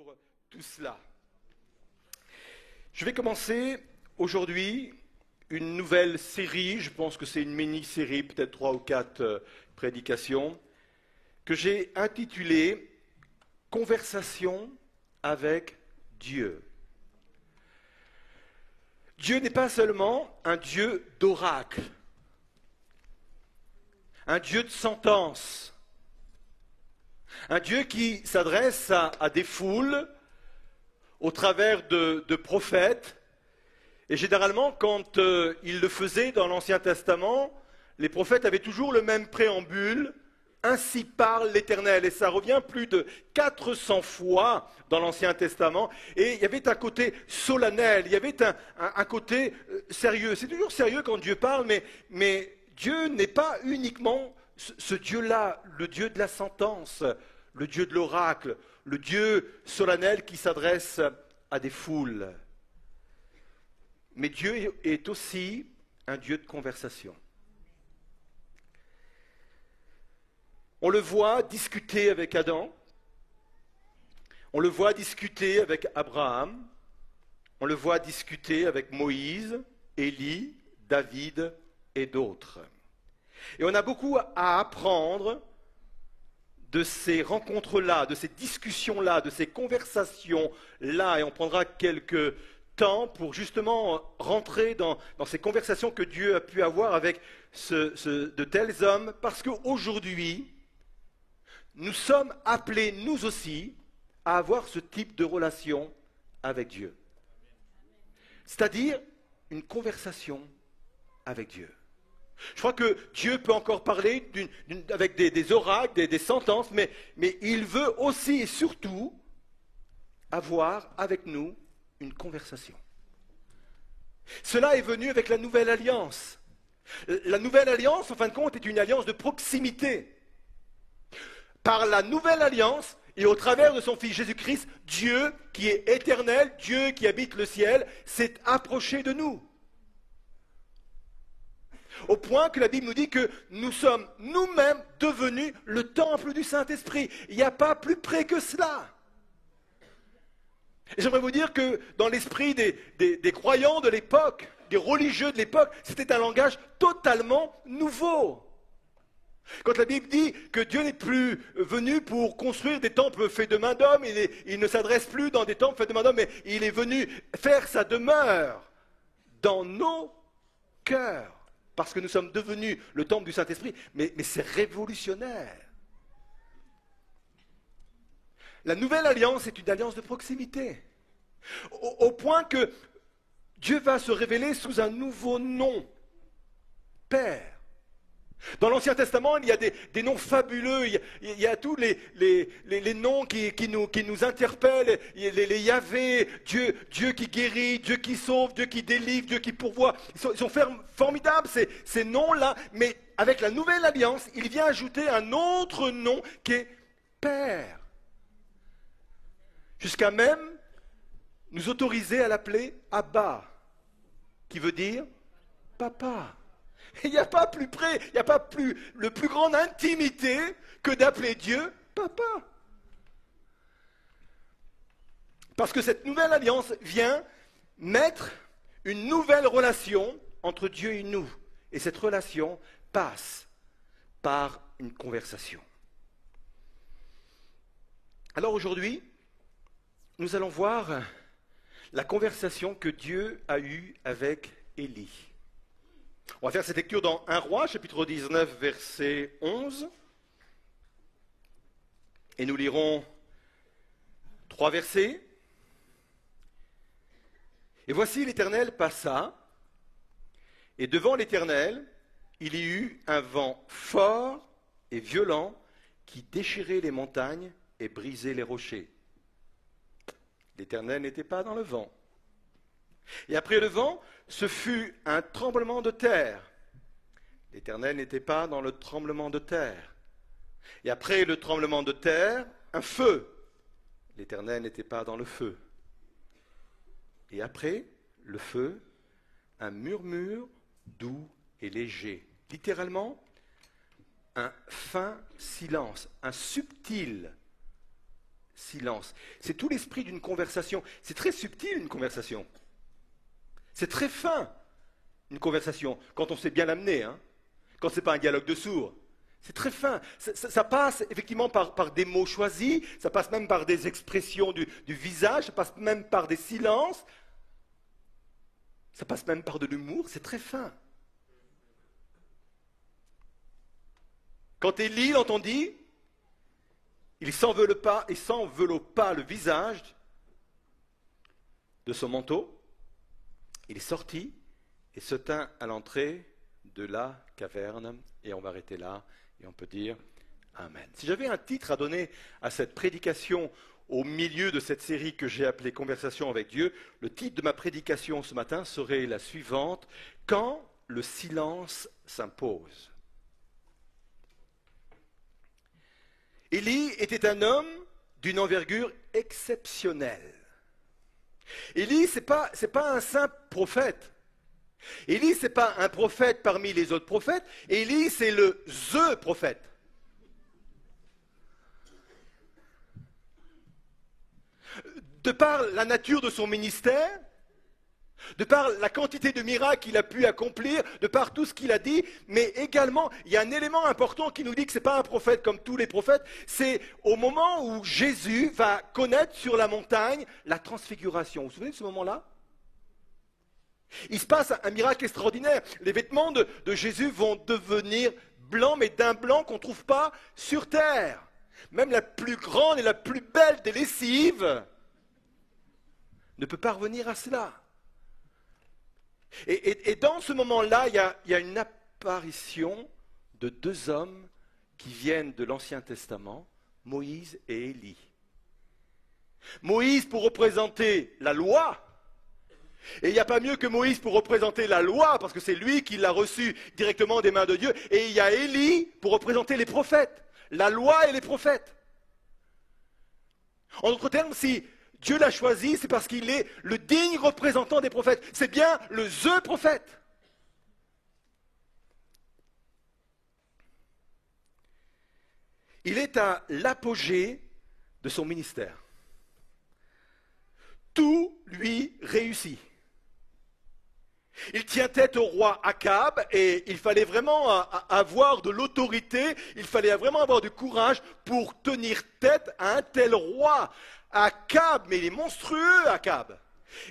pour tout cela. Je vais commencer aujourd'hui une nouvelle série, je pense que c'est une mini-série, peut-être 3 ou 4 prédications, que j'ai intitulée « Conversation avec Dieu ». Dieu n'est pas seulement un Dieu d'oracle, un Dieu de sentence, un Dieu qui s'adresse à des foules au travers de prophètes. Et généralement, quand il le faisait dans l'Ancien Testament, les prophètes avaient toujours le même préambule, « Ainsi parle l'Éternel ». Et ça revient plus de 400 fois dans l'Ancien Testament. Et il y avait un côté solennel, il y avait un côté sérieux. C'est toujours sérieux quand Dieu parle, mais Dieu n'est pas uniquement ce Dieu-là, le Dieu de la sentence, le Dieu de l'oracle, le Dieu solennel qui s'adresse à des foules. Mais Dieu est aussi un Dieu de conversation. On le voit discuter avec Adam, on le voit discuter avec Abraham, on le voit discuter avec Moïse, Élie, David et d'autres. Et on a beaucoup à apprendre de ces rencontres-là, de ces discussions-là, de ces conversations-là, et on prendra quelques temps pour justement rentrer dans ces conversations que Dieu a pu avoir avec de tels hommes, parce qu'aujourd'hui, nous sommes appelés, nous aussi, à avoir ce type de relation avec Dieu. C'est-à-dire une conversation avec Dieu. Je crois que Dieu peut encore parler avec des oracles, des sentences, mais il veut aussi et surtout avoir avec nous une conversation. Cela est venu avec la Nouvelle Alliance. La Nouvelle Alliance, en fin de compte, est une alliance de proximité. Par la Nouvelle Alliance, et au travers de son Fils Jésus-Christ, Dieu, qui est éternel, Dieu qui habite le ciel, s'est approché de nous. Au point que la Bible nous dit que nous sommes nous-mêmes devenus le temple du Saint-Esprit. Il n'y a pas plus près que cela. Et j'aimerais vous dire que dans l'esprit des croyants de l'époque, des religieux de l'époque, c'était un langage totalement nouveau. Quand la Bible dit que Dieu n'est plus venu pour construire des temples faits de main d'homme, il ne s'adresse plus dans des temples faits de main d'homme, mais il est venu faire sa demeure dans nos cœurs. Parce que nous sommes devenus le temple du Saint-Esprit, mais c'est révolutionnaire. La nouvelle alliance est une alliance de proximité. Au point que Dieu va se révéler sous un nouveau nom, Père. Dans l'Ancien Testament, il y a des noms fabuleux, il y a tous les noms qui nous interpellent, les Yahvé, Dieu qui guérit, Dieu qui sauve, Dieu qui délivre, Dieu qui pourvoit. Ils sont formidables ces noms-là, mais avec la Nouvelle Alliance, il vient ajouter un autre nom qui est Père. Jusqu'à même nous autoriser à l'appeler Abba, qui veut dire Papa. Il n'y a pas plus près, il n'y a pas le plus grande intimité que d'appeler Dieu Papa. Parce que cette nouvelle alliance vient mettre une nouvelle relation entre Dieu et nous. Et cette relation passe par une conversation. Alors aujourd'hui, nous allons voir la conversation que Dieu a eue avec Élie. On va faire cette lecture dans 1 Roi, chapitre 19, verset 11. Et nous lirons 3 versets. Et voici l'Éternel passa, et devant l'Éternel, il y eut un vent fort et violent qui déchirait les montagnes et brisait les rochers. L'Éternel n'était pas dans le vent. Et après le vent, ce fut un tremblement de terre. L'Éternel n'était pas dans le tremblement de terre. Et après le tremblement de terre, un feu. L'Éternel n'était pas dans le feu. Et après le feu, un murmure doux et léger. Littéralement, un fin silence, un subtil silence. C'est tout l'esprit d'une conversation. C'est très subtil une conversation. C'est très fin une conversation, quand on sait bien l'amener, hein, quand ce n'est pas un dialogue de sourds. C'est très fin. Ça passe effectivement par des mots choisis, ça passe même par des expressions du visage, ça passe même par des silences, ça passe même par de l'humour, c'est très fin. Quand Élie l'entendit, il s'enveloppa le visage de son manteau, il est sorti et se tint à l'entrée de la caverne, et on va arrêter là, et on peut dire Amen. Si j'avais un titre à donner à cette prédication au milieu de cette série que j'ai appelée Conversation avec Dieu, le titre de ma prédication ce matin serait la suivante: Quand le silence s'impose. Élie était un homme d'une envergure exceptionnelle. Élie, ce n'est pas un simple prophète. Élie, ce n'est pas un prophète parmi les autres prophètes. Élie, c'est le prophète. De par la nature de son ministère, de par la quantité de miracles qu'il a pu accomplir, de par tout ce qu'il a dit, mais également, il y a un élément important qui nous dit que ce n'est pas un prophète comme tous les prophètes, c'est au moment où Jésus va connaître sur la montagne la transfiguration. Vous vous souvenez de ce moment-là ? Il se passe un miracle extraordinaire. Les vêtements de Jésus vont devenir blancs, mais d'un blanc qu'on ne trouve pas sur terre. Même la plus grande et la plus belle des lessives ne peut pas revenir à cela. Et dans ce moment-là, il y a une apparition de deux hommes qui viennent de l'Ancien Testament, Moïse et Élie. Moïse pour représenter la loi. Et il n'y a pas mieux que Moïse pour représenter la loi, parce que c'est lui qui l'a reçue directement des mains de Dieu. Et il y a Élie pour représenter les prophètes, la loi et les prophètes. En d'autres termes, si Dieu l'a choisi, c'est parce qu'il est le digne représentant des prophètes. C'est bien le prophète. Il est à l'apogée de son ministère. Tout lui réussit. Il tient tête au roi Akab et il fallait vraiment avoir de l'autorité, il fallait vraiment avoir du courage pour tenir tête à un tel roi. Akab, mais il est monstrueux, Akab.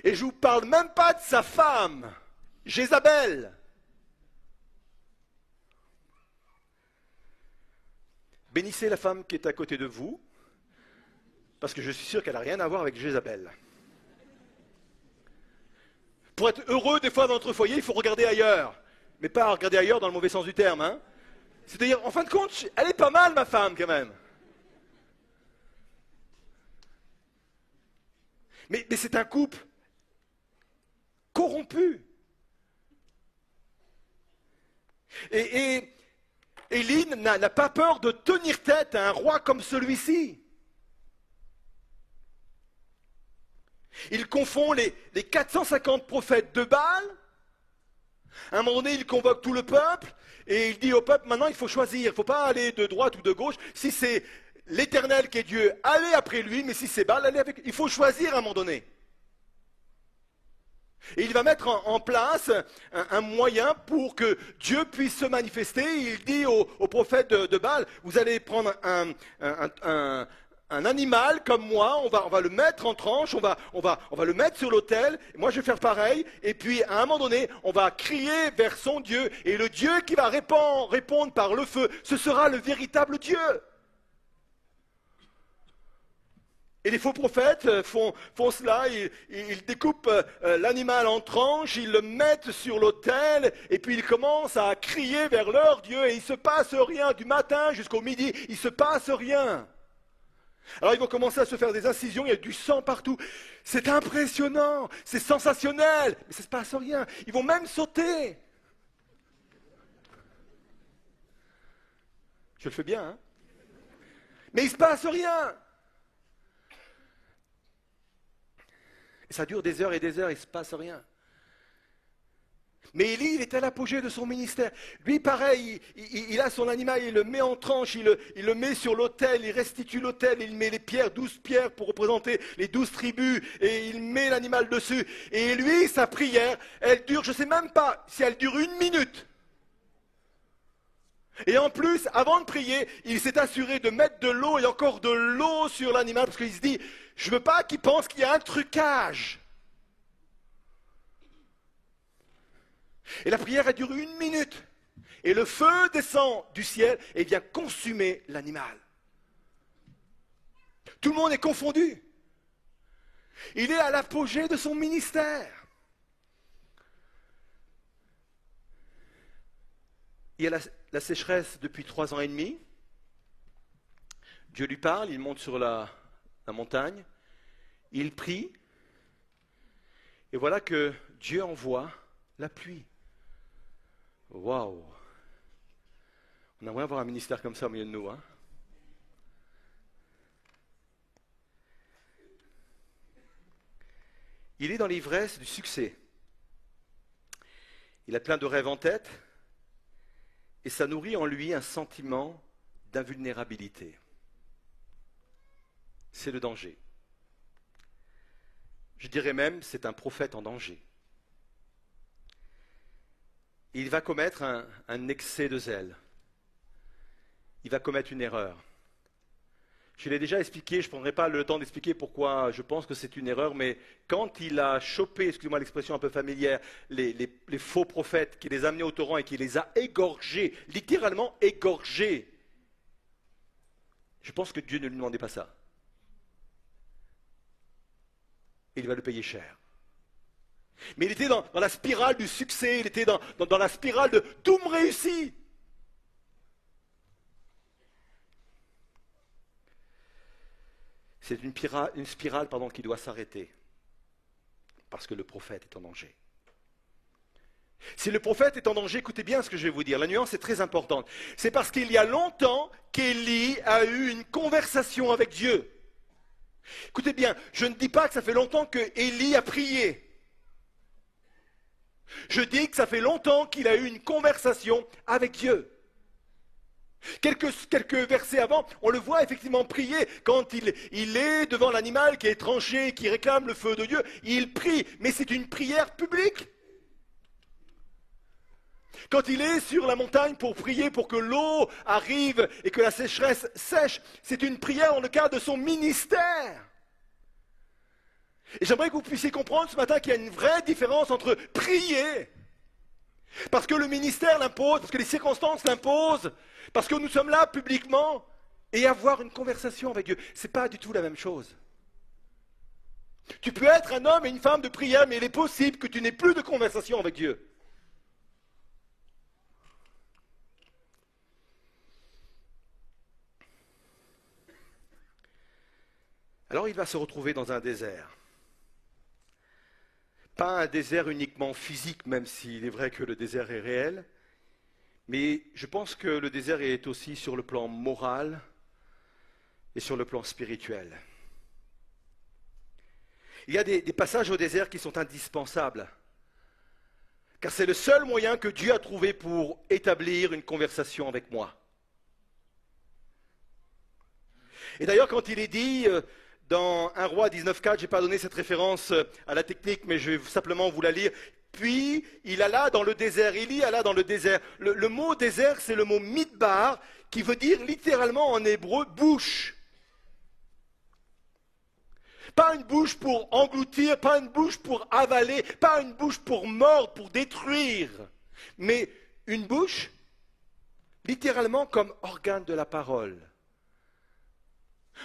Et je ne vous parle même pas de sa femme, Jézabel. Bénissez la femme qui est à côté de vous, parce que je suis sûr qu'elle n'a rien à voir avec Jézabel. Pour être heureux des fois dans notre foyer, il faut regarder ailleurs. Mais pas regarder ailleurs dans le mauvais sens du terme. Hein. C'est-à-dire, en fin de compte, elle est pas mal ma femme quand même. Mais c'est un couple corrompu. Et Élie n'a pas peur de tenir tête à un roi comme celui-ci. Il confond les 450 prophètes de Baal. À un moment donné, il convoque tout le peuple et il dit au peuple, maintenant il faut choisir, il ne faut pas aller de droite ou de gauche. Si c'est l'Éternel qui est Dieu, allez après lui, mais si c'est Baal, allez avec lui. Il faut choisir à un moment donné. Et il va mettre en place un moyen pour que Dieu puisse se manifester. Il dit au prophète de Baal, vous allez prendre un animal comme moi, on va le mettre en tranche, on va le mettre sur l'autel, moi je vais faire pareil, et puis à un moment donné, on va crier vers son Dieu, et le Dieu qui va répondre par le feu, ce sera le véritable Dieu. Et les faux prophètes font cela, ils découpent l'animal en tranches, ils le mettent sur l'autel, et puis ils commencent à crier vers leur Dieu, et il ne se passe rien, du matin jusqu'au midi, il ne se passe rien. Alors ils vont commencer à se faire des incisions, il y a du sang partout. C'est impressionnant, c'est sensationnel, mais ça ne se passe rien. Ils vont même sauter. Je le fais bien, hein? Mais il ne se passe rien. Et ça dure des heures et des heures, il ne se passe rien. Mais Élie, il est à l'apogée de son ministère. Lui, pareil, il a son animal, il le met en tranche, il le met sur l'autel, il restitue l'autel, il met les pierres, 12 pierres pour représenter les 12 tribus, et il met l'animal dessus. Et lui, sa prière, elle dure, je ne sais même pas si elle dure 1 minute. Et en plus, avant de prier, il s'est assuré de mettre de l'eau et encore de l'eau sur l'animal, parce qu'il se dit, je ne veux pas qu'il pense qu'il y a un trucage. Et la prière, elle dure 1 minute. Et le feu descend du ciel et vient consumer l'animal. Tout le monde est confondu. Il est à l'apogée de son ministère. Il y a la sécheresse depuis 3 ans et demi. Dieu lui parle, il monte sur la montagne. Il prie. Et voilà que Dieu envoie la pluie. Waouh! On aimerait avoir un ministère comme ça au milieu de nous, hein? Il est dans l'ivresse du succès. Il a plein de rêves en tête et ça nourrit en lui un sentiment d'invulnérabilité. C'est le danger. Je dirais même, c'est un prophète en danger. Il va commettre un excès de zèle. Il va commettre une erreur. Je l'ai déjà expliqué, je ne prendrai pas le temps d'expliquer pourquoi je pense que c'est une erreur, mais quand il a chopé, excusez-moi l'expression un peu familière, les faux prophètes, qui les a amenés au torrent et qui les a égorgés, littéralement égorgés, je pense que Dieu ne lui demandait pas ça. Et il va le payer cher. Mais il était dans la spirale du succès, il était dans la spirale de tout me réussit. C'est une spirale qui doit s'arrêter. Parce que le prophète est en danger. Si le prophète est en danger, écoutez bien ce que je vais vous dire. La nuance est très importante. C'est parce qu'il y a longtemps qu'Élie a eu une conversation avec Dieu. Écoutez bien, je ne dis pas que ça fait longtemps que Élie a prié. Je dis que ça fait longtemps qu'il a eu une conversation avec Dieu. Quelques versets avant, on le voit effectivement prier quand il est devant l'animal qui est tranché, qui réclame le feu de Dieu. Il prie, mais c'est une prière publique. Quand il est sur la montagne pour prier pour que l'eau arrive et que la sécheresse sèche, c'est une prière dans le cadre de son ministère. Et j'aimerais que vous puissiez comprendre ce matin qu'il y a une vraie différence entre prier, parce que le ministère l'impose, parce que les circonstances l'imposent, parce que nous sommes là publiquement, et avoir une conversation avec Dieu. Ce n'est pas du tout la même chose. Tu peux être un homme et une femme de prière, mais il est possible que tu n'aies plus de conversation avec Dieu. Alors il va se retrouver dans un désert. Pas un désert uniquement physique, même s'il est vrai que le désert est réel, mais je pense que le désert est aussi sur le plan moral et sur le plan spirituel. Il y a des passages au désert qui sont indispensables, car c'est le seul moyen que Dieu a trouvé pour établir une conversation avec moi. Et d'ailleurs, quand il est dit dans 1 Roi 19,4, je n'ai pas donné cette référence à la technique, mais je vais simplement vous la lire. Puis, il alla dans le désert, Élie alla dans le désert. Le mot désert, c'est le mot midbar, qui veut dire littéralement en hébreu bouche. Pas une bouche pour engloutir, pas une bouche pour avaler, pas une bouche pour mordre, pour détruire, mais une bouche littéralement comme organe de la parole.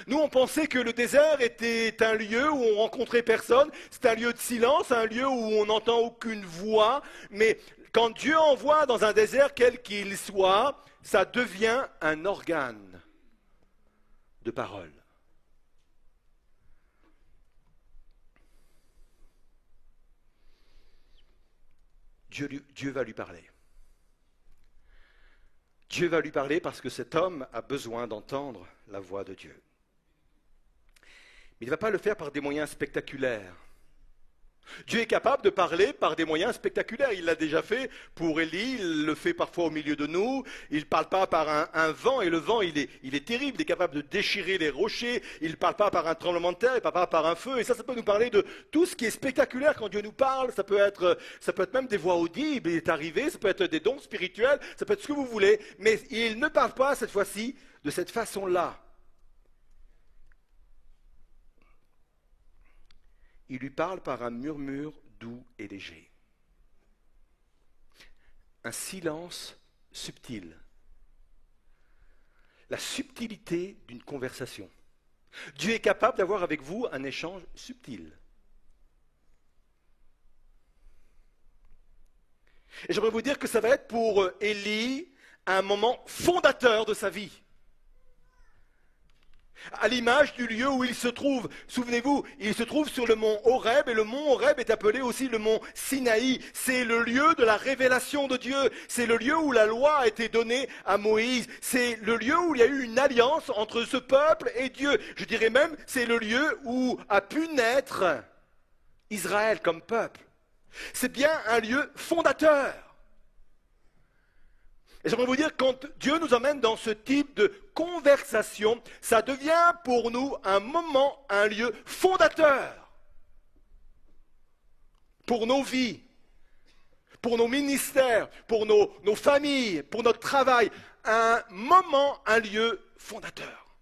Nous, on pensait que le désert était un lieu où on rencontrait personne, c'est un lieu de silence, un lieu où on n'entend aucune voix, mais quand Dieu envoie dans un désert quel qu'il soit, ça devient un organe de parole. Dieu va lui parler. Dieu va lui parler parce que cet homme a besoin d'entendre la voix de Dieu. Mais il ne va pas le faire par des moyens spectaculaires. Dieu est capable de parler par des moyens spectaculaires. Il l'a déjà fait pour Élie, il le fait parfois au milieu de nous. Il ne parle pas par un vent, et le vent, il est terrible, il est capable de déchirer les rochers. Il ne parle pas par un tremblement de terre, il ne parle pas par un feu. Et ça peut nous parler de tout ce qui est spectaculaire quand Dieu nous parle. Ça peut être même des voix audibles, il est arrivé, ça peut être des dons spirituels, ça peut être ce que vous voulez. Mais il ne parle pas, cette fois-ci, de cette façon-là. Il lui parle par un murmure doux et léger. Un silence subtil. La subtilité d'une conversation. Dieu est capable d'avoir avec vous un échange subtil. Et j'aimerais vous dire que ça va être pour Élie un moment fondateur de sa vie. À l'image du lieu où il se trouve. Souvenez-vous, il se trouve sur le mont Horeb, et le mont Horeb est appelé aussi le mont Sinaï. C'est le lieu de la révélation de Dieu. C'est le lieu où la loi a été donnée à Moïse. C'est le lieu où il y a eu une alliance entre ce peuple et Dieu. Je dirais même, c'est le lieu où a pu naître Israël comme peuple. C'est bien un lieu fondateur. Et j'aimerais vous dire, quand Dieu nous emmène dans ce type de conversation, ça devient pour nous un moment, un lieu fondateur pour nos vies, pour nos ministères, pour nos familles, pour notre travail. Un moment, un lieu fondateur.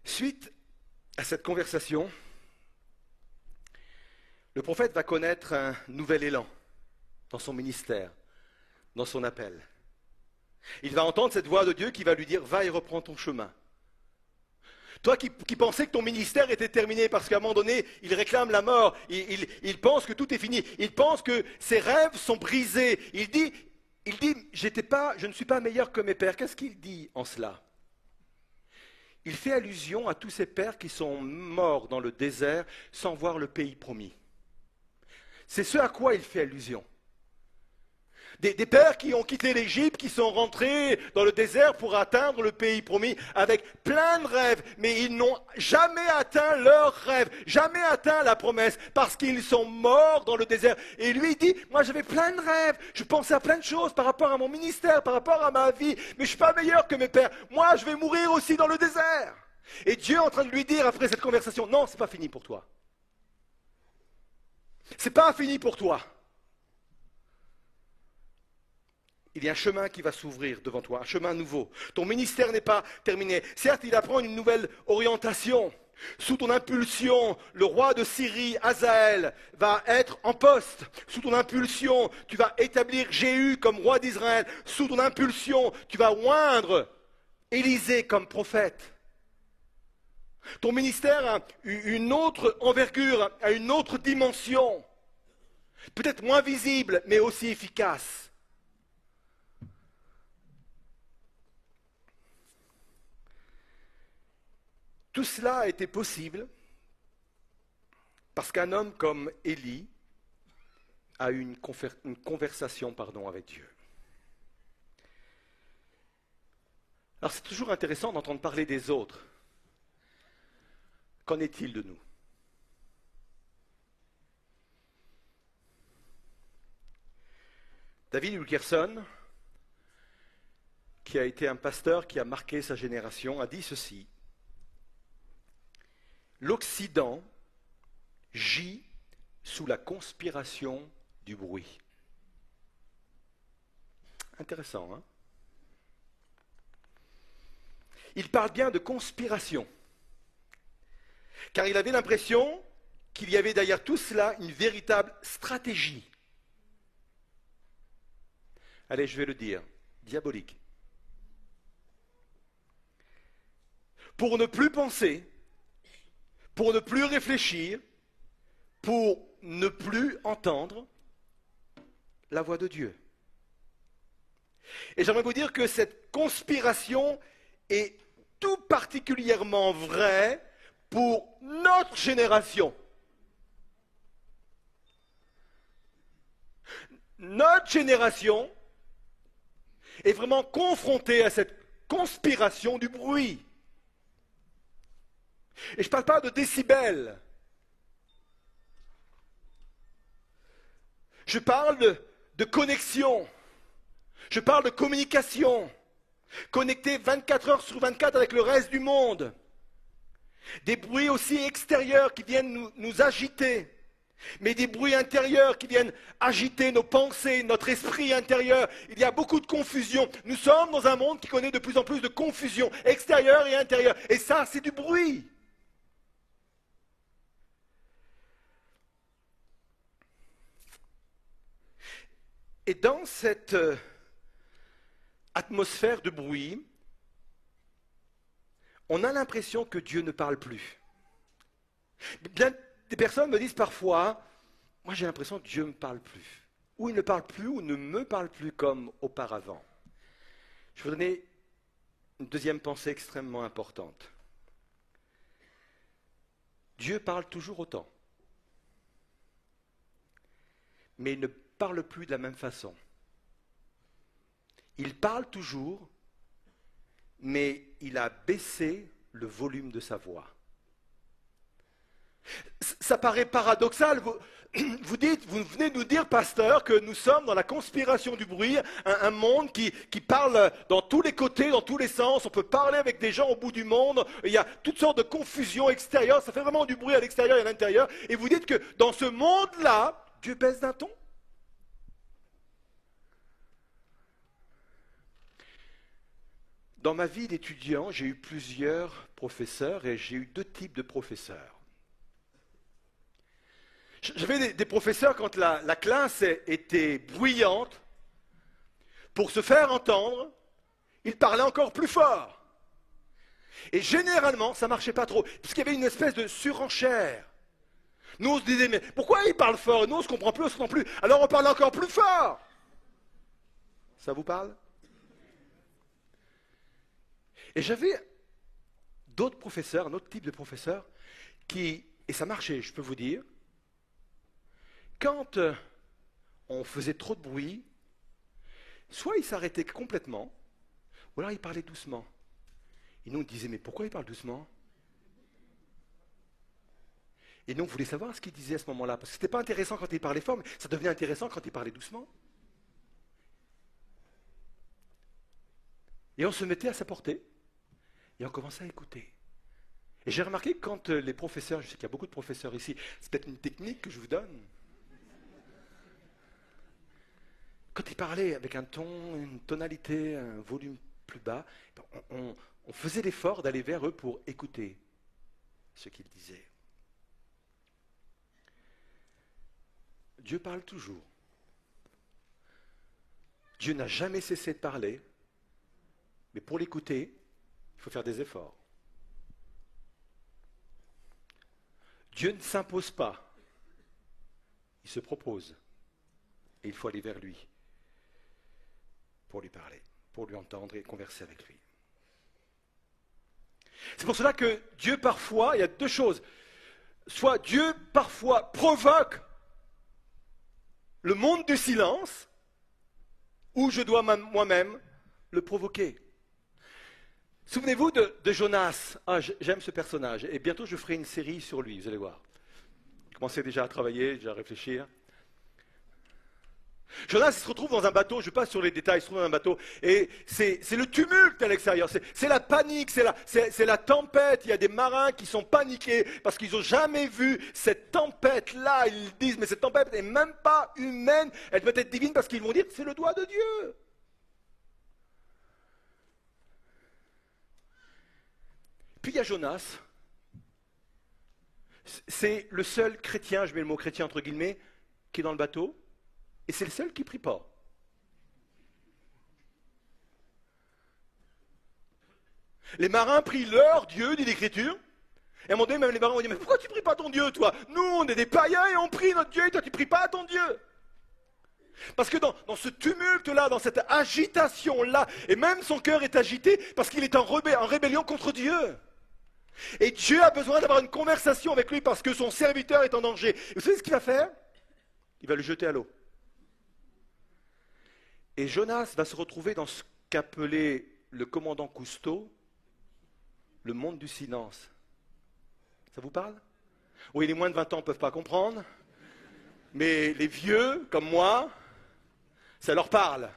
Suite à cette conversation, le prophète va connaître un nouvel élan dans son ministère, dans son appel. Il va entendre cette voix de Dieu qui va lui dire « Va et reprends ton chemin ». Toi qui pensais que ton ministère était terminé parce qu'à un moment donné, il réclame la mort, il pense que tout est fini, il pense que ses rêves sont brisés. Il dit je ne suis pas meilleur que mes pères. Qu'est-ce qu'il dit en cela? Il fait allusion à tous ces pères qui sont morts dans le désert sans voir le pays promis. C'est ce à quoi il fait allusion. Des pères qui ont quitté l'Égypte, qui sont rentrés dans le désert pour atteindre le pays promis avec plein de rêves, mais ils n'ont jamais atteint leurs rêves, jamais atteint la promesse, parce qu'ils sont morts dans le désert. Et lui dit, moi j'avais plein de rêves, je pensais à plein de choses par rapport à mon ministère, par rapport à ma vie, mais je ne suis pas meilleur que mes pères. Moi je vais mourir aussi dans le désert. Et Dieu est en train de lui dire après cette conversation, non, c'est pas fini pour toi. C'est pas fini pour toi. Il y a un chemin qui va s'ouvrir devant toi, un chemin nouveau. Ton ministère n'est pas terminé. Certes, il apprend une nouvelle orientation. Sous ton impulsion, le roi de Syrie, Hazaël, va être en poste. Sous ton impulsion, tu vas établir Jéhu comme roi d'Israël. Sous ton impulsion, tu vas oindre Élisée comme prophète. Ton ministère a une autre envergure, a une autre dimension. Peut-être moins visible, mais aussi efficace. Tout cela a été possible parce qu'un homme comme Élie a eu une conversation avec Dieu. Alors c'est toujours intéressant d'entendre parler des autres. Qu'en est-il de nous? David Wilkerson, qui a été un pasteur qui a marqué sa génération, a dit ceci: l'Occident gît sous la conspiration du bruit. Intéressant, hein? Il parle bien de conspiration, car il avait l'impression qu'il y avait derrière tout cela une véritable stratégie. Allez, je vais le dire, diabolique. Pour ne plus penser, pour ne plus réfléchir, pour ne plus entendre la voix de Dieu. Et j'aimerais vous dire que cette conspiration est tout particulièrement vraie pour notre génération. Notre génération est vraiment confrontée à cette conspiration du bruit. Et je ne parle pas de décibels. Je parle de connexion. Je parle de communication. Connecté 24 heures sur 24 avec le reste du monde. Des bruits aussi extérieurs qui viennent nous agiter. Mais des bruits intérieurs qui viennent agiter nos pensées, notre esprit intérieur. Il y a beaucoup de confusion. Nous sommes dans un monde qui connaît de plus en plus de confusion extérieure et intérieure. Et ça, c'est du bruit. Et dans cette atmosphère de bruit, on a l'impression que Dieu ne parle plus. Bien, des personnes me disent parfois, moi j'ai l'impression que Dieu ne me parle plus. Ou il ne parle plus, ou ne me parle plus comme auparavant. Je vais vous donner une deuxième pensée extrêmement importante. Dieu parle toujours autant. Mais il ne parle plus de la même façon. Il parle toujours, mais il a baissé le volume de sa voix. Ça paraît paradoxal. Vous venez nous dire, pasteur, que nous sommes dans la conspiration du bruit, un monde qui parle dans tous les côtés, dans tous les sens. On peut parler avec des gens au bout du monde. Il y a toutes sortes de confusions extérieures. Ça fait vraiment du bruit à l'extérieur et à l'intérieur. Et vous dites que dans ce monde-là, Dieu baisse d'un ton. Dans ma vie d'étudiant, j'ai eu plusieurs professeurs et j'ai eu deux types de professeurs. J'avais des professeurs quand la classe était bruyante. Pour se faire entendre, ils parlaient encore plus fort. Et généralement, ça ne marchait pas trop, puisqu'il y avait une espèce de surenchère. Nous, on se disait, mais pourquoi ils parlent fort? Nous, on ne se comprend plus, on ne se comprend plus. Alors on parle encore plus fort. Ça vous parle? Et j'avais d'autres professeurs, un autre type de professeurs, et ça marchait, je peux vous dire, quand on faisait trop de bruit, soit ils s'arrêtaient complètement, ou alors ils parlaient doucement. Et nous, on disait, mais pourquoi ils parlent doucement? Et nous, on voulait savoir ce qu'ils disaient à ce moment-là, parce que ce n'était pas intéressant quand ils parlaient fort, mais ça devenait intéressant quand ils parlaient doucement. Et on se mettait à sa portée, et on commençait à écouter. Et j'ai remarqué que quand les professeurs, je sais qu'il y a beaucoup de professeurs ici, c'est peut-être une technique que je vous donne. Quand ils parlaient avec un ton, une tonalité, un volume plus bas, on faisait l'effort d'aller vers eux pour écouter ce qu'ils disaient. Dieu parle toujours. Dieu n'a jamais cessé de parler, mais pour l'écouter, il faut faire des efforts. Dieu ne s'impose pas, il se propose, et il faut aller vers lui pour lui parler, pour lui entendre et converser avec lui. C'est pour cela que Dieu parfois, il y a deux choses, soit Dieu parfois provoque le monde du silence, ou je dois moi-même le provoquer. Souvenez-vous de Jonas. Ah, j'aime ce personnage. Et bientôt, je ferai une série sur lui, vous allez voir. Je commençais déjà à travailler, déjà à réfléchir. Jonas, il se retrouve dans un bateau, je passe sur les détails, il se trouve dans un bateau, et c'est le tumulte à l'extérieur, c'est la panique, c'est la tempête. Il y a des marins qui sont paniqués parce qu'ils n'ont jamais vu cette tempête-là. Ils disent, mais cette tempête n'est même pas humaine, elle peut être divine, parce qu'ils vont dire, c'est le doigt de Dieu. Puis il y a Jonas, c'est le seul chrétien, je mets le mot chrétien entre guillemets, qui est dans le bateau, et c'est le seul qui ne prie pas. Les marins prient leur Dieu, dit l'Écriture, et à un moment donné, même les marins vont dire, mais pourquoi tu ne pries pas ton Dieu, toi? Nous, on est des païens et on prie notre Dieu, et toi tu ne pries pas à ton Dieu. Parce que dans ce tumulte-là, dans cette agitation-là, et même son cœur est agité, parce qu'il est en rébellion contre Dieu. Et Dieu a besoin d'avoir une conversation avec lui parce que son serviteur est en danger. Et vous savez ce qu'il va faire? Il va le jeter à l'eau. Et Jonas va se retrouver dans ce qu'appelait le commandant Cousteau, Le monde du silence. Ça vous parle? Oui, les moins de 20 ans ne peuvent pas comprendre, mais les vieux, comme moi, ça leur parle.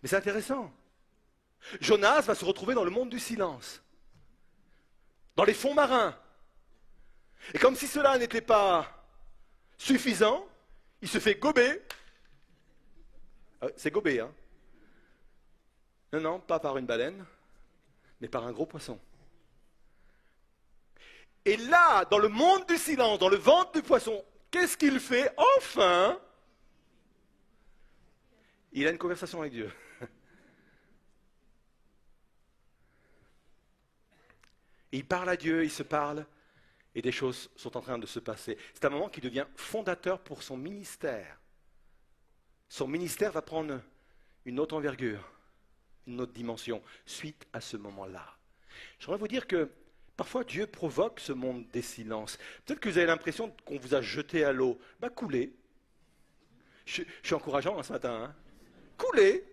Mais c'est intéressant. Jonas va se retrouver dans le monde du silence, dans les fonds marins. Et comme si cela n'était pas suffisant, il se fait gober. C'est gober, hein? Non, non, pas par une baleine, mais par un gros poisson. Et là, dans le monde du silence, dans le ventre du poisson, qu'est-ce qu'il fait? Enfin, il a une conversation avec Dieu. Et il parle à Dieu, il se parle, et des choses sont en train de se passer. C'est un moment qui devient fondateur pour son ministère. Son ministère va prendre une autre envergure, une autre dimension, suite à ce moment-là. J'aimerais vous dire que parfois Dieu provoque ce monde des silences. Peut-être que vous avez l'impression qu'on vous a jeté à l'eau. Coulez. Je suis encourageant ce matin. Hein. Coulez.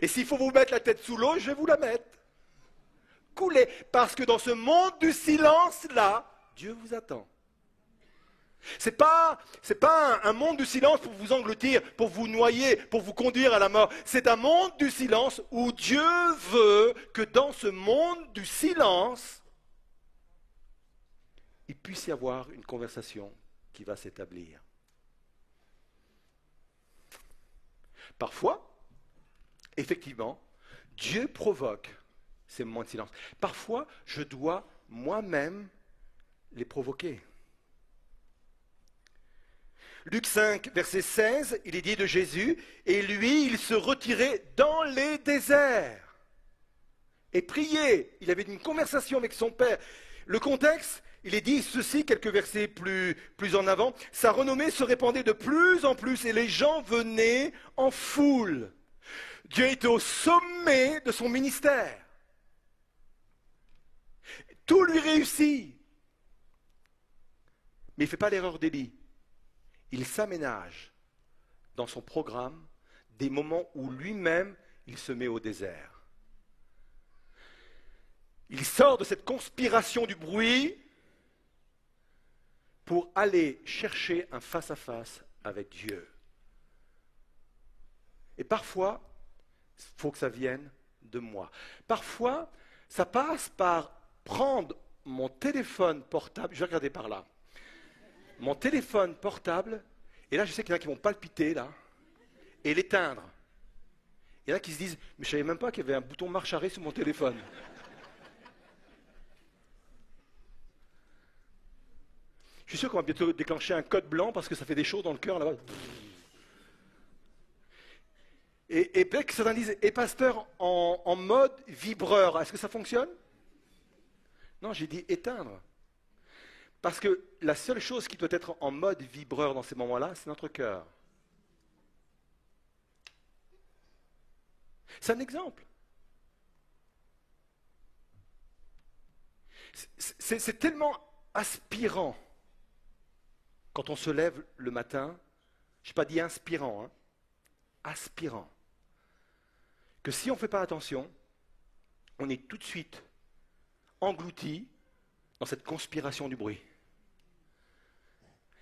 Et s'il faut vous mettre la tête sous l'eau, je vais vous la mettre. Coulez. Parce que dans ce monde du silence-là, Dieu vous attend. C'est pas un monde du silence pour vous engloutir, pour vous noyer, pour vous conduire à la mort. C'est un monde du silence où Dieu veut que dans ce monde du silence, il puisse y avoir une conversation qui va s'établir. Parfois, effectivement, Dieu provoque ces moments de silence. Parfois, je dois moi-même les provoquer. Luc 5, verset 16, il est dit de Jésus, « Et lui, il se retirait dans les déserts et priait. » Il avait une conversation avec son Père. Le contexte, il est dit ceci, quelques versets plus en avant, « Sa renommée se répandait de plus en plus et les gens venaient en foule. » Dieu était au sommet de son ministère. Tout lui réussit. Mais il ne fait pas l'erreur d'Élie. Il s'aménage dans son programme des moments où lui-même, il se met au désert. Il sort de cette conspiration du bruit pour aller chercher un face-à-face avec Dieu. Et parfois, il faut que ça vienne de moi. Parfois, ça passe par prendre mon téléphone portable, je vais regarder par là, mon téléphone portable, et là je sais qu'il y en a qui vont palpiter, là, et l'éteindre. Il y en a qui se disent, mais je ne savais même pas qu'il y avait un bouton marche arrêt sur mon téléphone. Je suis sûr qu'on va bientôt déclencher un code blanc parce que ça fait des choses dans le cœur là-bas. Et peut-être que certains disent, et pasteur, en mode vibreur, est-ce que ça fonctionne? Non, j'ai dit éteindre. Parce que la seule chose qui doit être en mode vibreur dans ces moments-là, c'est notre cœur. C'est un exemple. C'est tellement aspirant quand on se lève le matin, je n'ai pas dit inspirant, hein, aspirant, que si on ne fait pas attention, on est tout de suite englouti dans cette conspiration du bruit.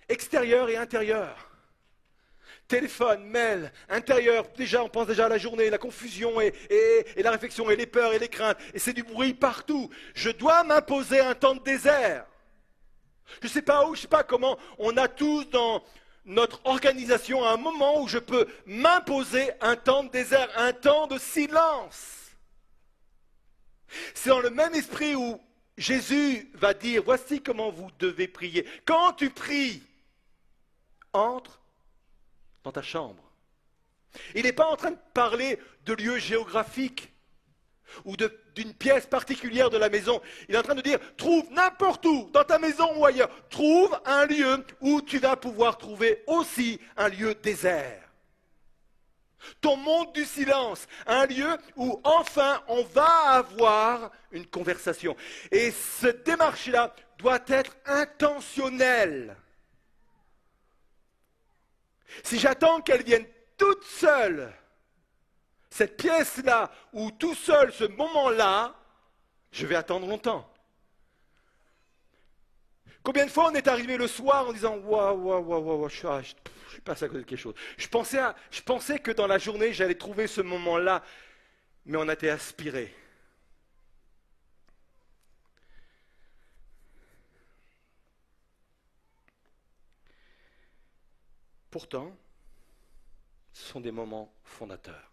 Extérieur et intérieur. Téléphone, mail, intérieur, déjà on pense déjà à la journée, la confusion et la réflexion et les peurs et les craintes. Et c'est du bruit partout. Je dois m'imposer un temps de désert. Je ne sais pas où, je ne sais pas comment. On a tous dans notre organisation un moment où je peux m'imposer un temps de désert, un temps de silence. C'est dans le même esprit où Jésus va dire, voici comment vous devez prier. Quand tu pries, entre dans ta chambre. Il n'est pas en train de parler de lieux géographiques ou d'une pièce particulière de la maison. Il est en train de dire, trouve n'importe où, dans ta maison ou ailleurs, trouve un lieu où tu vas pouvoir trouver aussi un lieu désert. Ton monde du silence, un lieu où enfin on va avoir une conversation. Et cette démarche-là doit être intentionnelle. Si j'attends qu'elle vienne toute seule, cette pièce-là, ou tout seul, ce moment-là, je vais attendre longtemps. Combien de fois on est arrivé le soir en disant waouh, je suis passé à côté de quelque chose. Je pensais que dans la journée j'allais trouver ce moment-là, mais on a été aspiré. Pourtant, ce sont des moments fondateurs.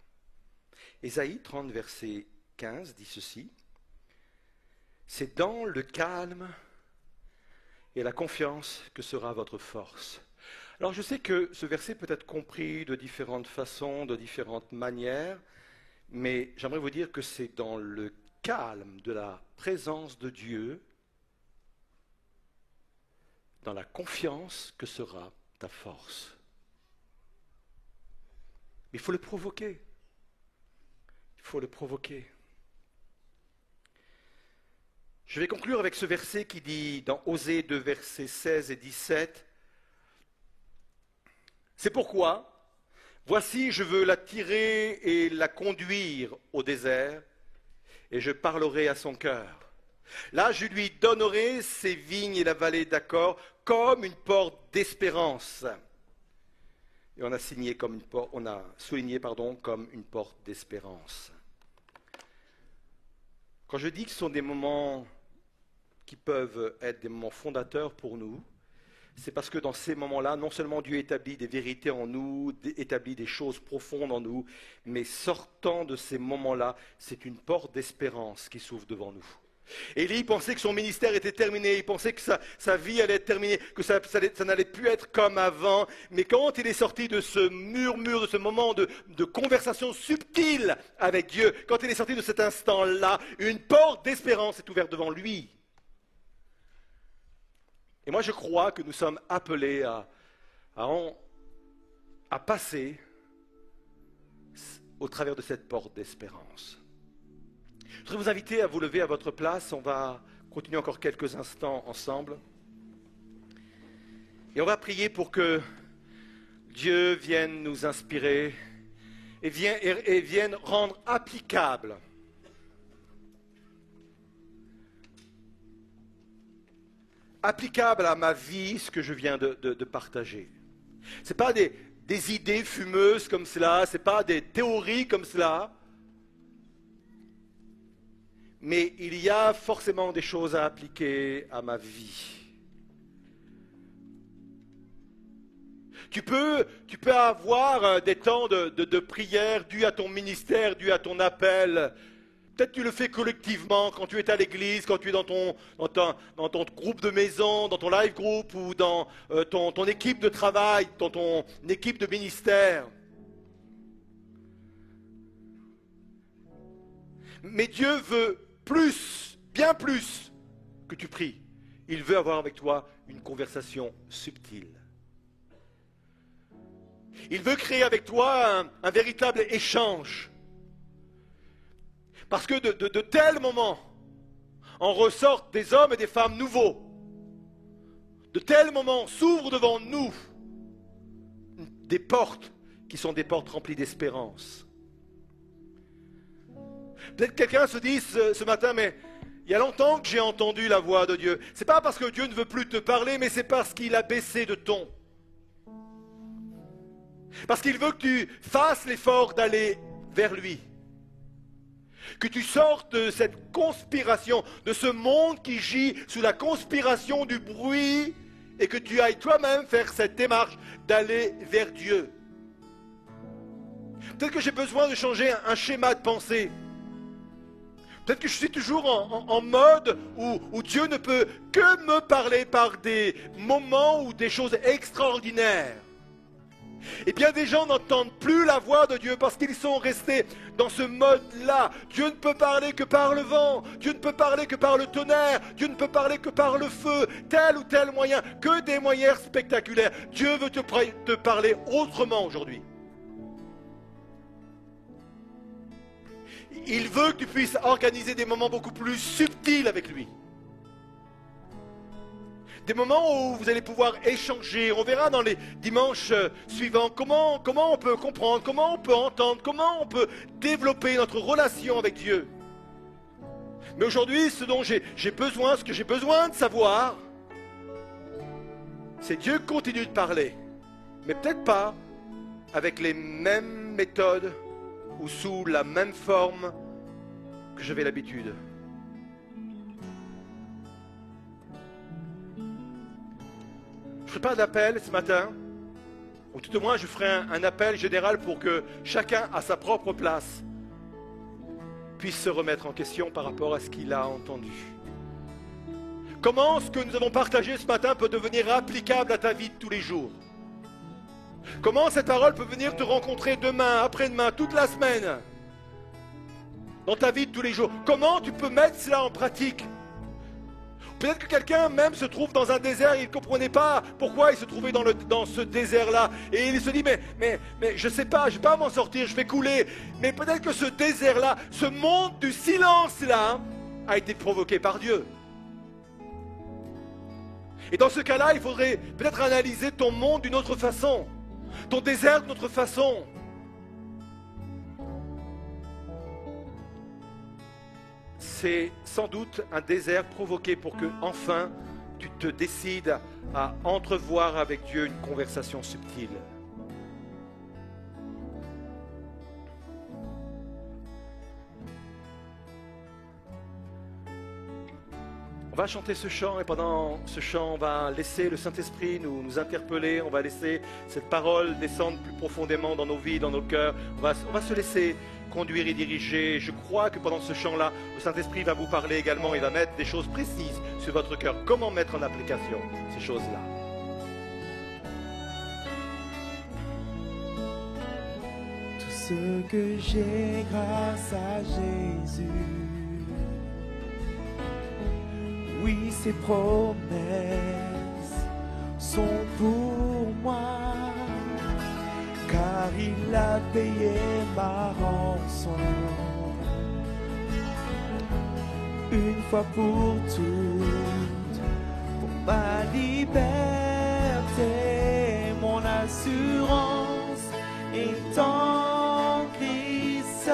Ésaïe 30, verset 15 dit ceci. C'est dans le calme et la confiance que sera votre force. Alors je sais que ce verset peut être compris de différentes façons, de différentes manières, mais j'aimerais vous dire que c'est dans le calme de la présence de Dieu, dans la confiance que sera ta force. Mais il faut le provoquer. Il faut le provoquer. Je vais conclure avec ce verset qui dit dans Osée 2, versets 16 et 17, « C'est pourquoi, voici, je veux la tirer et la conduire au désert, et je parlerai à son cœur. Là, je lui donnerai ses vignes et la vallée d'Accor comme une porte d'espérance. » Et on a souligné comme une porte d'espérance. Quand je dis que ce sont des moments qui peuvent être des moments fondateurs pour nous, c'est parce que dans ces moments-là, non seulement Dieu établit des vérités en nous, établit des choses profondes en nous, mais sortant de ces moments-là, c'est une porte d'espérance qui s'ouvre devant nous. Élie pensait que son ministère était terminé, il pensait que sa vie allait être terminée, que ça n'allait plus être comme avant, mais quand il est sorti de ce murmure, de ce moment de conversation subtile avec Dieu, quand il est sorti de cet instant-là, une porte d'espérance est ouverte devant lui. Et moi je crois que nous sommes appelés à passer au travers de cette porte d'espérance. Je voudrais vous inviter à vous lever à votre place. On va continuer encore quelques instants ensemble. Et on va prier pour que Dieu vienne nous inspirer et vienne rendre applicable à ma vie ce que je viens de partager. Ce n'est pas des idées fumeuses comme cela, ce n'est pas des théories comme cela. Mais il y a forcément des choses à appliquer à ma vie. Tu peux avoir des temps de prière dus à ton ministère, dus à ton appel. Peut-être tu le fais collectivement quand tu es à l'église, quand tu es dans ton groupe de maison, dans ton live group ou dans ton équipe de travail, dans ton équipe de ministère. Mais Dieu veut plus, bien plus que tu pries. Il veut avoir avec toi une conversation subtile. Il veut créer avec toi un véritable échange. Parce que de tels moments en ressortent des hommes et des femmes nouveaux. De tels moments s'ouvrent devant nous des portes qui sont des portes remplies d'espérance. Peut-être que quelqu'un se dit ce matin, mais il y a longtemps que j'ai entendu la voix de Dieu. Ce n'est pas parce que Dieu ne veut plus te parler, mais c'est parce qu'il a baissé de ton. Parce qu'il veut que tu fasses l'effort d'aller vers lui. Que tu sortes de cette conspiration, de ce monde qui gît sous la conspiration du bruit, et que tu ailles toi-même faire cette démarche d'aller vers Dieu. Peut-être que j'ai besoin de changer un schéma de pensée. Peut-être que je suis toujours en mode où Dieu ne peut que me parler par des moments ou des choses extraordinaires. Et bien des gens n'entendent plus la voix de Dieu parce qu'ils sont restés dans ce mode-là. Dieu ne peut parler que par le vent, Dieu ne peut parler que par le tonnerre, Dieu ne peut parler que par le feu, tel ou tel moyen, que des moyens spectaculaires. Dieu veut te parler autrement aujourd'hui. Il veut que tu puisses organiser des moments beaucoup plus subtils avec lui. Des moments où vous allez pouvoir échanger. On verra dans les dimanches suivants comment on peut comprendre, comment on peut entendre, comment on peut développer notre relation avec Dieu. Mais aujourd'hui, ce dont j'ai besoin, ce que j'ai besoin de savoir, c'est Dieu continue de parler, mais peut-être pas avec les mêmes méthodes ou sous la même forme que j'avais l'habitude. Je ne ferai pas d'appel ce matin, ou tout au moins je ferai un appel général pour que chacun à sa propre place puisse se remettre en question par rapport à ce qu'il a entendu. Comment ce que nous avons partagé ce matin peut devenir applicable à ta vie de tous les jours? Comment cette parole peut venir te rencontrer demain, après-demain, toute la semaine, dans ta vie de tous les jours? Comment tu peux mettre cela en pratique? Peut-être que quelqu'un même se trouve dans un désert et il ne comprenait pas pourquoi il se trouvait dans ce désert-là. Et il se dit, mais je ne sais pas, je ne vais pas m'en sortir, je vais couler. Mais peut-être que ce désert-là, ce monde du silence-là, a été provoqué par Dieu. Et dans ce cas-là, il faudrait peut-être analyser ton monde d'une autre façon, ton désert d'une autre façon. C'est sans doute un désert provoqué pour que, enfin, tu te décides à entrevoir avec Dieu une conversation subtile. On va chanter ce chant et pendant ce chant, on va laisser le Saint-Esprit nous interpeller, on va laisser cette parole descendre plus profondément dans nos vies, dans nos cœurs. On va se laisser conduire et diriger. Je crois que pendant ce chant-là, le Saint-Esprit va vous parler également. Il va mettre des choses précises sur votre cœur. Comment mettre en application ces choses-là? Tout ce que j'ai grâce à Jésus. Oui, ses promesses sont pour moi. Car il a payé ma rançon une fois pour toutes, pour ma liberté. Mon assurance est en Christ,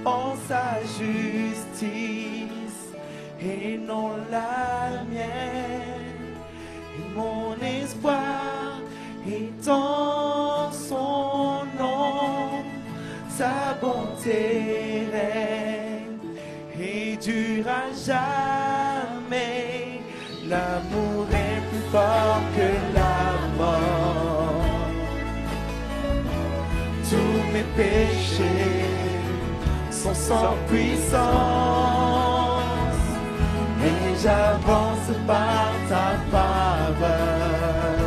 en sa justice et non la mienne. Et mon espoir est en son nom, sa bonté règne et dure à jamais. L'amour est plus fort que la mort. Tous mes péchés sont sans puissance, et j'avance par ta faveur.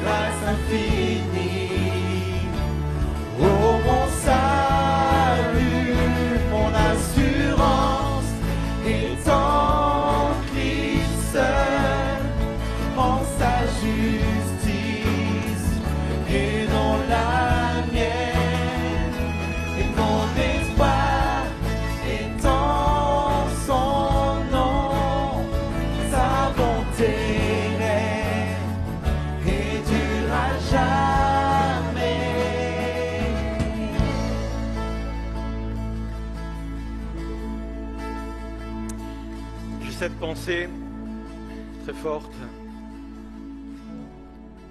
Grâce infinie, oh mon salut, mon assurance est en Christ, en sa justice et dans la mienne, et mon espoir est en son nom, sa bonté. Cette pensée très forte.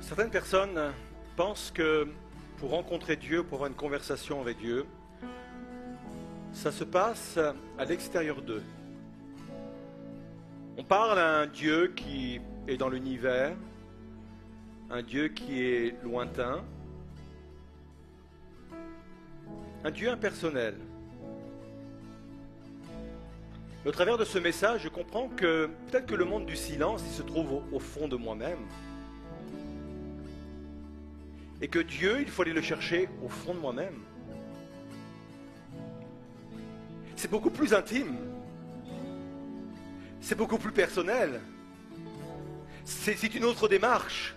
Certaines personnes pensent que pour rencontrer Dieu, pour avoir une conversation avec Dieu, ça se passe à l'extérieur d'eux. On parle à un Dieu qui est dans l'univers, un Dieu qui est lointain, un Dieu impersonnel. Au travers de ce message, je comprends que peut-être que le monde du silence, il se trouve au fond de moi-même. Et que Dieu, il faut aller le chercher au fond de moi-même. C'est beaucoup plus intime. C'est beaucoup plus personnel. C'est une autre démarche.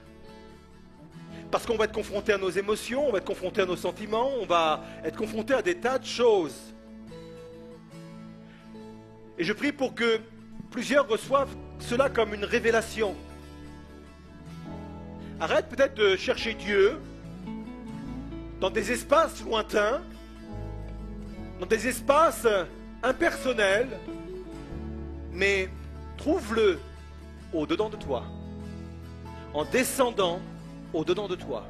Parce qu'on va être confronté à nos émotions, on va être confronté à nos sentiments, on va être confronté à des tas de choses. Et je prie pour que plusieurs reçoivent cela comme une révélation. Arrête peut-être de chercher Dieu dans des espaces lointains, dans des espaces impersonnels, mais trouve-le au-dedans de toi, en descendant au-dedans de toi,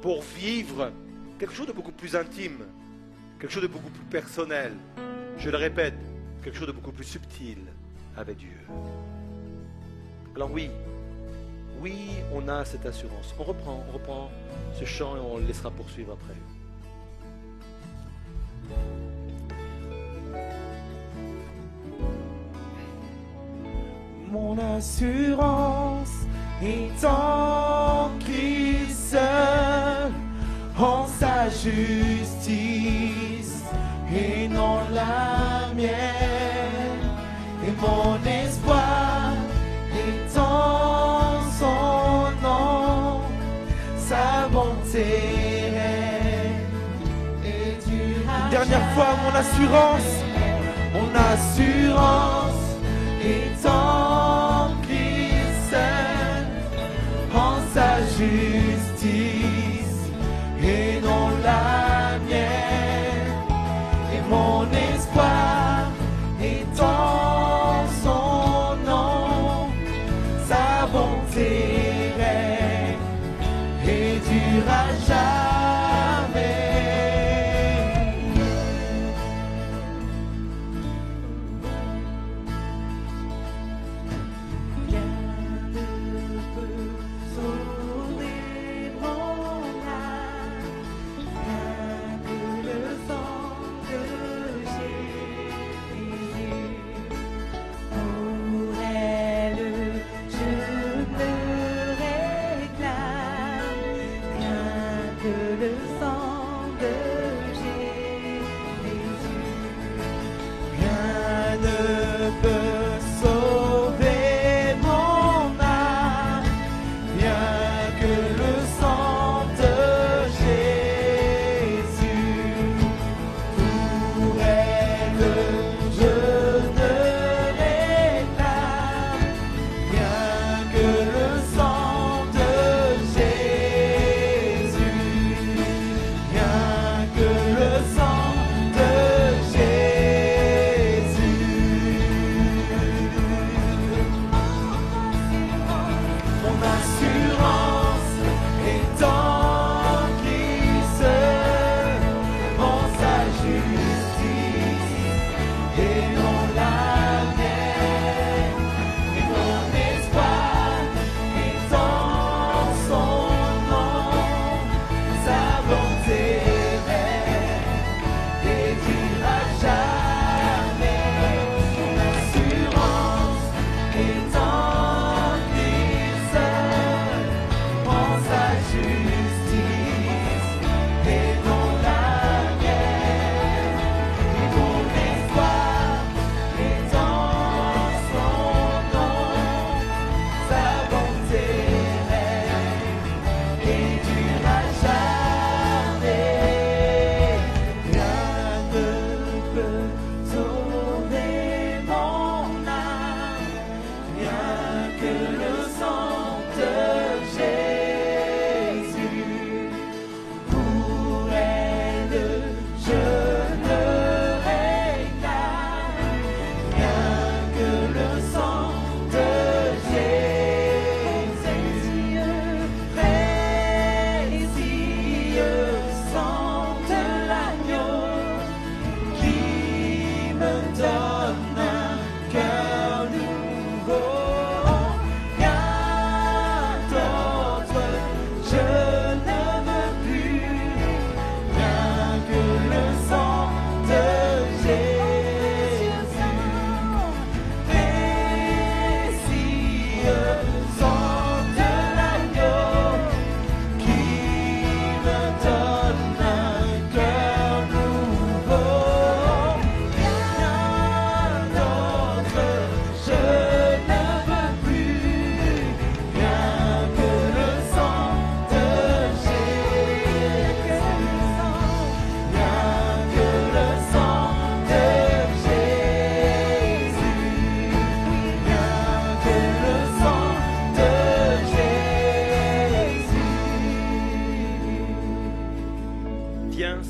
pour vivre quelque chose de beaucoup plus intime, quelque chose de beaucoup plus personnel, je le répète, quelque chose de beaucoup plus subtil avec Dieu. Alors oui, on a cette assurance. On reprend ce chant et on le laissera poursuivre après. Mon assurance est en Christ seul, en sa justice et non la mienne. Et mon espoir est en son nom, sa bonté règne et durera. Une dernière fois, mon assurance est en Christ seul, en sa justice et non la mienne. Et mon espoir est en son nom, sa bonté règne et durera jamais.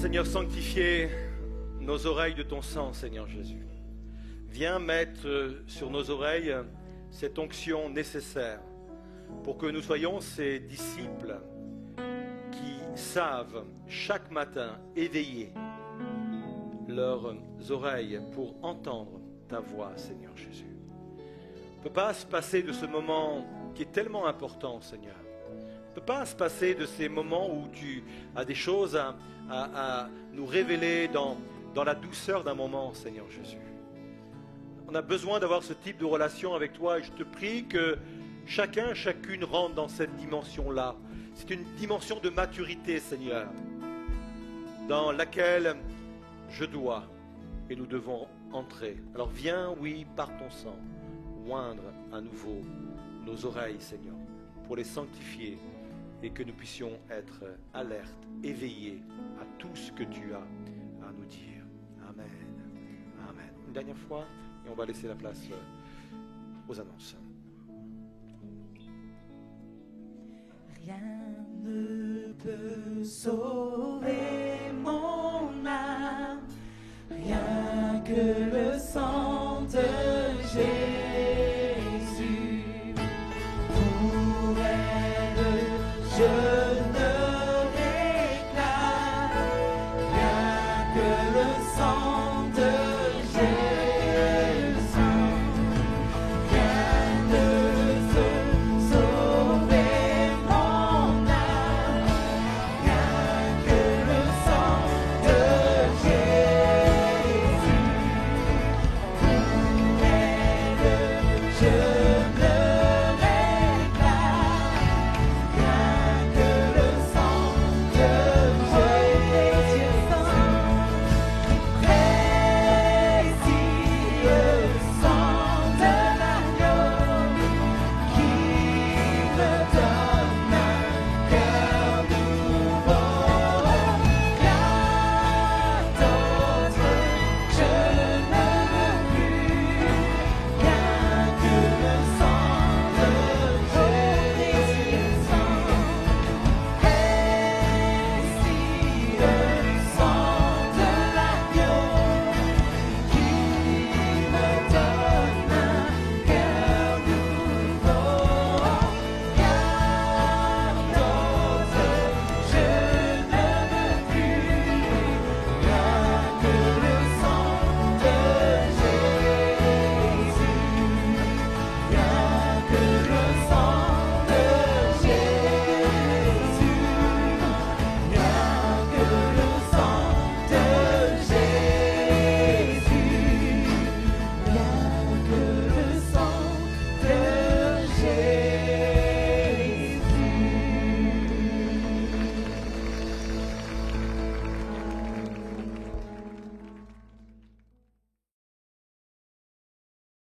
Seigneur, sanctifier nos oreilles de ton sang, Seigneur Jésus. Viens mettre sur nos oreilles cette onction nécessaire pour que nous soyons ces disciples qui savent chaque matin éveiller leurs oreilles pour entendre ta voix, Seigneur Jésus. On ne peut pas se passer de ce moment qui est tellement important, Seigneur. On ne peut pas se passer de ces moments où tu as des choses à nous révéler dans la douceur d'un moment, Seigneur Jésus. On a besoin d'avoir ce type de relation avec toi et je te prie que chacun, chacune rentre dans cette dimension-là. C'est une dimension de maturité, Seigneur, dans laquelle je dois et nous devons entrer. Alors viens, oui, par ton sang, oindre à nouveau nos oreilles, Seigneur, pour les sanctifier et que nous puissions être alertes, éveillés à tout ce que tu as à nous dire. Amen. Amen. Une dernière fois, et on va laisser la place aux annonces. Rien ne peut sauver mon âme, rien que